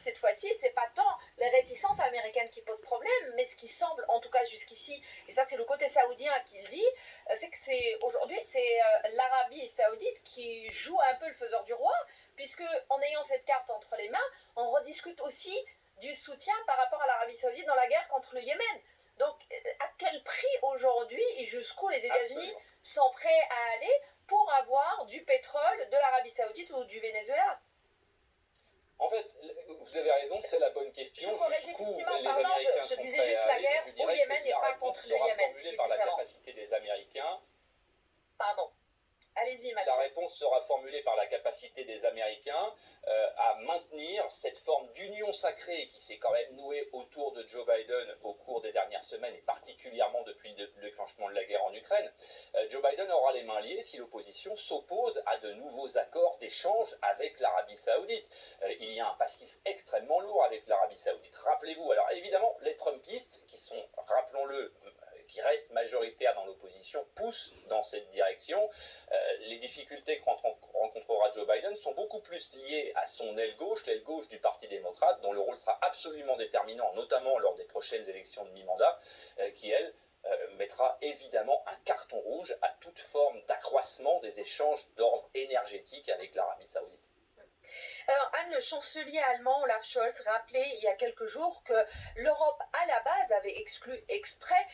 cette fois-ci, c'est pas tant les réticences américaines qui posent problème, mais ce qui semble, en tout cas jusqu'ici, et ça c'est le côté saoudien qui le dit, c'est que aujourd'hui c'est l'Arabie saoudite qui joue un peu le faiseur du roi, puisque en ayant cette carte entre les mains, on rediscute aussi du soutien par rapport à l'Arabie saoudite dans la guerre contre le Yémen. Donc, à quel prix aujourd'hui et jusqu'où les États-Unis sont prêts à aller pour avoir du pétrole de l'Arabie saoudite ou du Venezuela? En fait, vous avez raison, c'est la bonne question. Je corrige Jusqu'où effectivement, les pardon, Américains je sont disais prêts juste à la aller. guerre Je au dirais Yémen que et la pas réponse contre le sera Yémen, ce qui formulée est par la différent. capacité des Américains. Pardon. Allez-y, La Mathieu. réponse sera formulée par la capacité des Américains à maintenir cette forme d'union sacrée qui s'est quand même nouée autour de Joe Biden au cours des dernières semaines et particulièrement depuis le déclenchement de la guerre en Ukraine. Joe Biden aura les mains liées si l'opposition s'oppose à de nouveaux accords d'échange avec l'Arabie saoudite. Il y a un passif extrêmement lourd avec l'Arabie saoudite. Rappelez-vous, alors évidemment, les Trumpistes, qui sont, rappelons-le, qui restent majoritaires dans l'opposition, poussent dans cette direction. Les difficultés que rencontrera Joe Biden sont beaucoup plus liées à son l'aile gauche du Parti démocrate, dont le rôle sera absolument déterminant, notamment lors des prochaines élections de mi-mandat, qui, elle, mettra évidemment un carton rouge à toute forme d'accroissement des échanges d'ordre énergétique avec l'Arabie saoudite. Alors, Anne, le chancelier allemand Olaf Scholz rappelait il y a quelques jours que l'Europe, à la base, avait exclu exprès